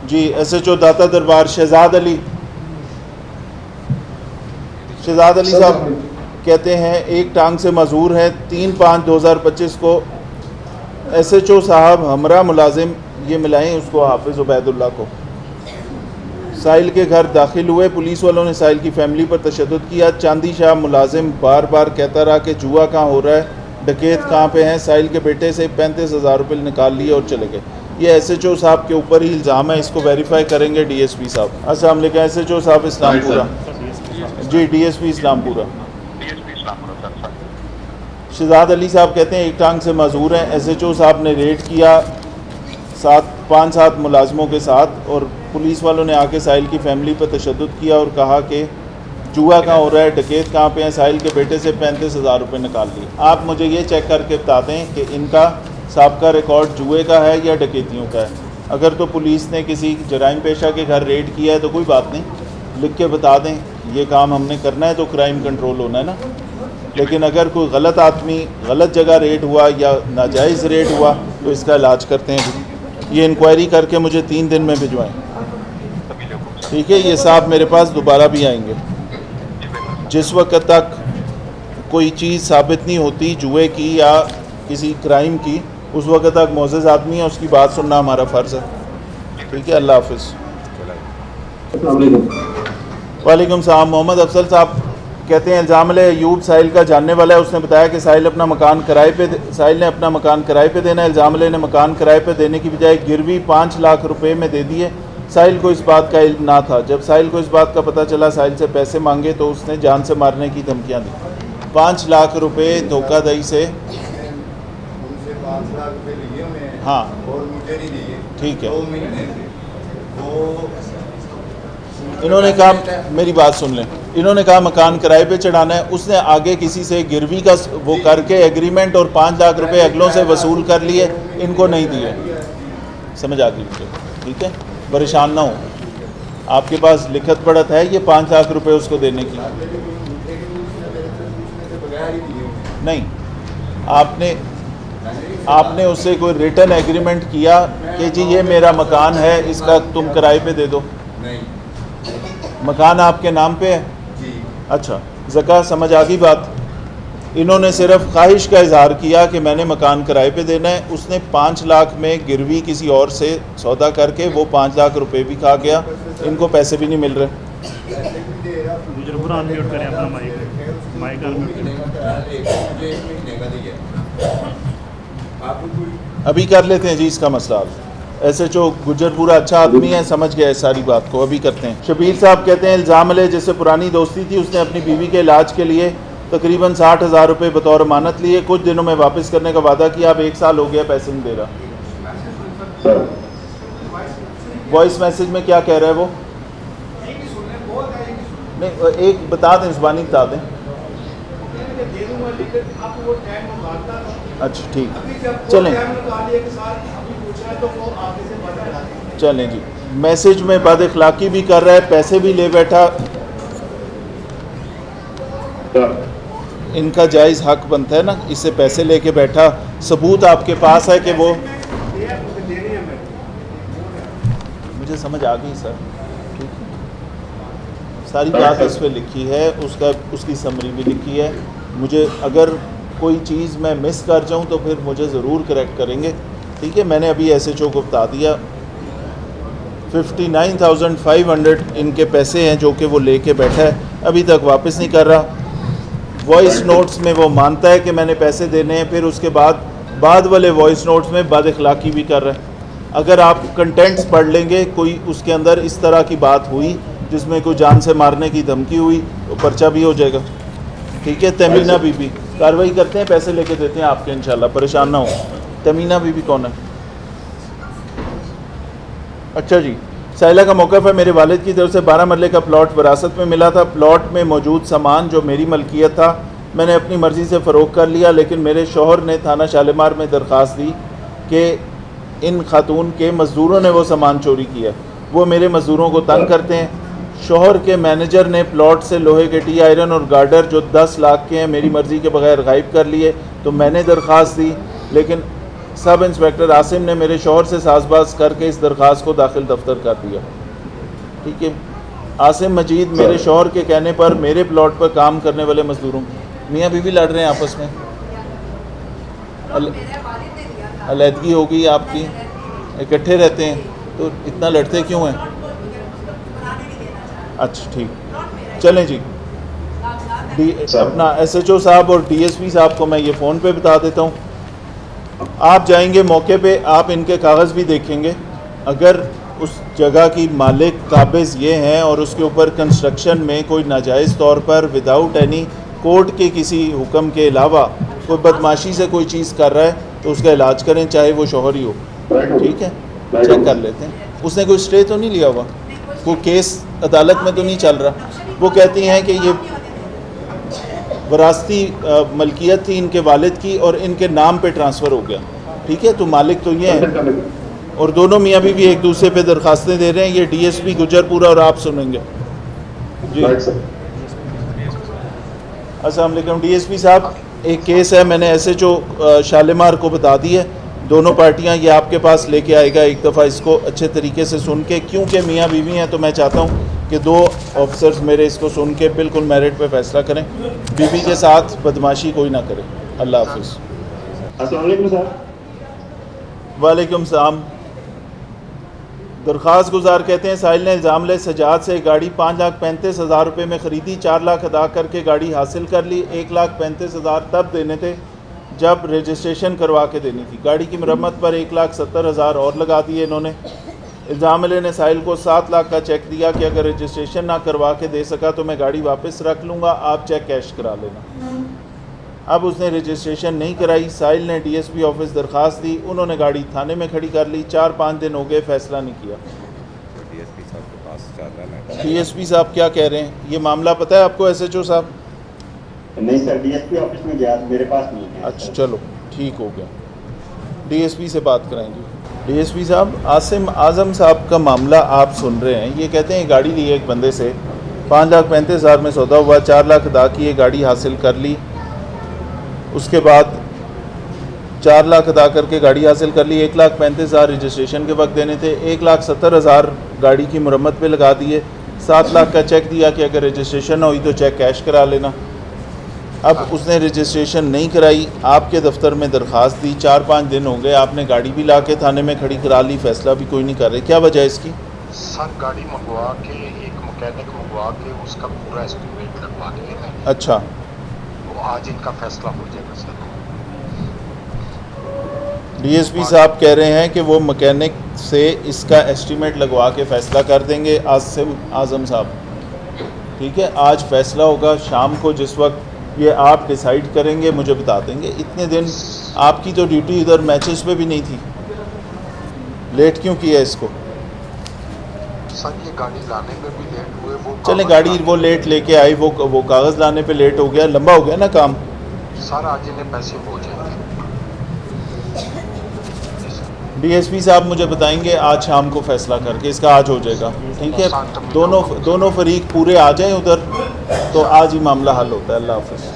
जी SHO दाता दरबार शहजाद अली साहब कहते हैं एक टांग से मजूर है 3/5/2025 को SHO साहब हमरा मुलाजिम ये मिलाएं उसको हाफिज़ उबैदुल्ला को साहिल के घर दाखिल हुए। पुलिस वालों ने साहिल की फैमिली पर तशद्दुद किया। चांदी शाह मुलाजिम बार बार कहता रहा कि जुआ कहाँ हो रहा है, डकैत कहाँ पे हैं। साहिल के बेटे से 35,000 रुपये निकाल लिए और चले गए। ये SHO साहब के ऊपर ही इल्ज़ाम है, इसको वेरीफाई करेंगे DSP साहब। अस्सलाम वालेकुम SHO साहब इस्लामपुरा। जी DSP इस्लामपुरा शहजाद अली साहब कहते हैं एक टांग से मजूर हैं। SHO साहब ने रेड किया 5-7 मुलाजमों के साथ और पुलिस वालों ने आके साहिल की फैमिली पर तशद्दुद किया और कहा कि जुआ कहाँ हो रहा है, डकैत कहाँ पे हैं। साहिल के बेटे से 35,000 रुपये निकाल लिए। आप मुझे ये चेक करके बता दें कि इनका साबका रिकॉर्ड जुए का है या डकैतियों का है। अगर तो पुलिस ने किसी जराइम पेशा के घर रेड किया है तो कोई बात नहीं, लिख के बता दें ये काम हमने करना है तो क्राइम कंट्रोल होना है ना। लेकिन अगर कोई गलत आदमी गलत जगह रेड हुआ या नाजायज़ रेड हुआ तो इसका इलाज करते हैं। ये इंक्वायरी करके मुझे 3 दिन में भिजवाएं, ठीक है। ये साहब मेरे पास दोबारा भी आएंगे। जिस वक्त तक कोई चीज़ साबित नहीं होती जुए की या किसी क्राइम की, उस वक्त तक मोअज़्ज़ज़ आदमी है, उसकी बात सुनना हमारा फ़र्ज़ है, ठीक है। अल्लाह हाफ़िज़। वालेकुम सलाम। मोहम्मद अफसल साहब कहते हैं इल्ज़ाम है अयूब साहिल का जानने वाला है। उसने बताया कि साहिल ने अपना मकान किराए पे देना है। इल्ज़ाम ने मकान किराए पे देने की बजाय गिरवी 5 लाख रुपए में दे दिए। साहिल को इस बात का इल्म ना था। जब साहिल को इस बात का पता चला साहिल से पैसे मांगे तो उसने जान से मारने की धमकियाँ दी। 5 लाख रुपए धोखाधड़ी से, हाँ ठीक है। इन्होंने कहा, मेरी बात सुन लें, इन्होंने कहा मकान किराए पे चढ़ाना है। उसने आगे किसी से गिरवी का वो करके एग्रीमेंट और 5 लाख रुपए अगलों से वसूल कर लिए, इनको नहीं दिए। समझ आ गई मुझे, ठीक है। परेशान ना हो, आपके पास लिखत पढ़त है ये 5 लाख रुपए उसको देने की? नहीं, आपने उससे कोई रिटर्न एग्रीमेंट किया कि जी ये मेरा मकान है, इसका तुम किराए पे दे दो? नहीं। मकान आपके नाम पे है जी। अच्छा, ज़का समझ आ गई बात। इन्होंने सिर्फ ख्वाहिश का इजहार किया कि मैंने मकान किराए पे देना है। उसने 5 लाख में गिरवी किसी और से सौदा करके वो 5 लाख रुपए भी खा गया। इनको पैसे भी नहीं मिल रहे। अभी कर लेते हैं जी इसका मसला। SHO गुजरपुरा अच्छा आदमी है, समझ गया इस सारी बात को। अभी करते हैं। शबीर साहब कहते हैं इल्ज़ाम है जिससे पुरानी दोस्ती थी उसने अपनी बीवी के इलाज के लिए तकरीबन 60,000 रुपये बतौर अमानत लिए। कुछ दिनों में वापस करने का वादा किया, अब 1 साल हो गया पैसे नहीं दे रहा। वॉइस मैसेज में क्या कह रहा है वो? नहीं, एक बता दें, ज़ुबानी बता दें। अच्छा ठीक, चलें जी। मैसेज में बद अखलाकी भी कर रहा है, पैसे भी ले बैठा। इनका जायज़ हक बनता है ना, इससे पैसे लेके बैठा। सबूत आपके पास है कि वो, मुझे समझ आ गई सर, ठीक है। सारी बात इस पर लिखी है, उसकी समरी भी लिखी है। मुझे अगर कोई चीज़ मैं मिस कर जाऊं तो फिर मुझे ज़रूर करेक्ट करेंगे, ठीक है। मैंने अभी SHO को बता दिया। 59,500 इनके पैसे हैं जो कि वो लेके बैठा है, अभी तक वापस नहीं कर रहा। वॉइस नोट्स में वो मानता है कि मैंने पैसे देने हैं, फिर उसके बाद वाले वॉइस नोट्स में बद अखलाकी भी कर रहा है। अगर आप कंटेंट्स पढ़ लेंगे, कोई उसके अंदर इस तरह की बात हुई जिसमें कोई जान से मारने की धमकी हुई तो पर्चा भी हो जाएगा, ठीक है। तमीना बीबी कार्रवाई करते हैं, पैसे लेके देते हैं आपके इंशाल्लाह, परेशान ना हो। तमीना बीबी कौन है? अच्छा जी। साहिला का मौक़िफ़ है मेरे वालिद की तरफ से 12 मरले का प्लॉट विरासत में मिला था। प्लॉट में मौजूद सामान जो मेरी मलकियत था मैंने अपनी मर्ज़ी से फ़रोख्त कर लिया, लेकिन मेरे शौहर ने थाना शालीमार में दरख्वास्त दी कि इन खातून के मज़दूरों ने वो सामान चोरी किया। वो मेरे मज़दूरों को तंग करते हैं। शौहर के मैनेजर ने प्लॉट से लोहे के टी आयरन और गार्डर जो 10 लाख के हैं मेरी मर्ज़ी के बगैर गायब कर लिए। तो मैंने दरख्वास्त दी, लेकिन सब इंस्पेक्टर आसिम ने मेरे शौहर से साजबाज करके इस दरख्वास्त को दाखिल दफ्तर कर दिया। ठीक है, आसिम मजीद मेरे शौहर के कहने पर मेरे प्लॉट पर काम करने वाले मजदूरों, मियाँ बीवी लड़ रहे हैं आपस में, अलहदगी हो गई आपकी, इकट्ठे रहते हैं, तो इतना लड़ते क्यों हैं? अच्छा ठीक, चलें जी। अपना SHO साहब और DSP साहब को मैं ये फ़ोन पे बता देता हूँ। आप जाएंगे मौके पे, आप इनके कागज़ भी देखेंगे। अगर उस जगह की मालिक काबिज़ ये हैं और उसके ऊपर कंस्ट्रक्शन में कोई नाजायज़ तौर पर विदाउट एनी कोर्ट के किसी हुक्म के अलावा कोई बदमाशी से कोई चीज़ कर रहा है तो उसका इलाज करें, चाहे वो शौहर ही हो। ठीक है, चेक कर लेते हैं। उसने कोई स्टे तो नहीं लिया हुआ, कोई केस अदालत में तो नहीं चल रहा। वो कहती हैं कि ये वरासती मलकियत थी इनके वालिद की और इनके नाम पे ट्रांसफ़र हो गया। ठीक है, तो मालिक तो ये हैं और दोनों मियाँ बीवी एक दूसरे पे दरख्वास्तें दे रहे हैं। ये DSP गुजरपुरा और आप सुनेंगे जी। अस्सलाम वालेकुम DSP साहब, एक केस है, मैंने SHO शालीमार को बता दी है। दोनों पार्टियां ये आपके पास लेके आएगा एक दफ़ा, इसको अच्छे तरीके से सुन के, क्योंकि मियाँ बीवी हैं तो मैं चाहता हूँ कि दो ऑफिसर्स मेरे इसको सुन के बिल्कुल मेरिट पे फैसला करें। बीवी के साथ बदमाशी कोई ना करे। अल्लाह हाफिज़। अस्सलाम वालेकुम सर। वालेकुम सलाम। दरख्वास्त गुजार कहते हैं साहिल ने इल्ज़ाम ले सजाद से गाड़ी 5,35,000 रुपये में ख़रीदी, 4 लाख अदा करके गाड़ी हासिल कर ली। 1,35,000 तब देने थे जब रजिस्ट्रेशन करवा के देनी थी। गाड़ी की मरम्मत पर 1,70,000 और लगा दिए इन्होंने। इल्ज़ाम अली ने साहिल को 7 लाख का चेक दिया कि अगर रजिस्ट्रेशन ना करवा के दे सका तो मैं गाड़ी वापस रख लूँगा, आप चेक कैश करा लेना। अब उसने रजिस्ट्रेशन नहीं कराई। साहिल ने DSP ऑफिस दरख्वास्त दी, उन्होंने गाड़ी थाने में खड़ी कर ली। 4-5 दिन हो गए, फ़ैसला नहीं किया। DSP साहब के पास चल रहा है। DSP साहब क्या कह रहे हैं? ये मामला पता है आपको SHO साहब? नहीं सर, DSP ऑफिस में गया, मेरे पास नहीं है। अच्छा चलो ठीक हो गया, DSP से बात कराएंगे। DSP साहब, आसिम आज़म साहब का मामला आप सुन रहे हैं। ये कहते हैं गाड़ी ली एक बंदे से, 5,35,000 में सौदा हुआ, 4 लाख अदा किए, गाड़ी हासिल कर ली। उसके बाद 4 लाख अदा करके गाड़ी हासिल कर ली। 1,35,000 रजिस्ट्रेशन के वक्त देने थे, 1,70,000 गाड़ी की मरम्मत पे लगा दिए। 7 लाख का चेक दिया कि अगर रजिस्ट्रेशन ना हुई तो चेक कैश करा लेना। अब उसने रजिस्ट्रेशन नहीं कराई, आपके दफ्तर में दरख्वास्त दी, 4-5 दिन हो गए, आपने गाड़ी भी ला के थाने में खड़ी करा ली, फ़ैसला भी कोई नहीं कर रहे। क्या वजह है इसकी? सर गाड़ी मंगवा के, एक मैकेनिक मंगवा के उसका पूरा एस्टिमेट लगवा के है। अच्छा, वो आज इनका फैसला हो जाएगा सर। DSP साहब कह रहे हैं कि वो मैकेनिक से इसका एस्टीमेट लगवा के फ़ैसला कर देंगे। आसिम आज़म साहब, ठीक है, आज फ़ैसला होगा शाम को, जिस वक्त ये आप डिसाइड करेंगे मुझे बता देंगे। इतने दिन आपकी तो ड्यूटी इधर मैचेस पे भी नहीं थी, लेट क्यों किया इसको? सर ये गाड़ी लाने में भी लेट हुए, वो चले गाड़ी वो लेट लेके आई, वो कागज़ लाने पे लेट हो गया, लंबा हो गया ना काम। सर आज इन्हें पैसे हो जाएंगे। DSP साहब मुझे बताएंगे आज शाम को फ़ैसला करके, इसका आज हो जाएगा। ठीक है, दोनों फरीक पूरे आ जाएं उधर तो आज ही मामला हल होता है। अल्लाह हाफ़िज़।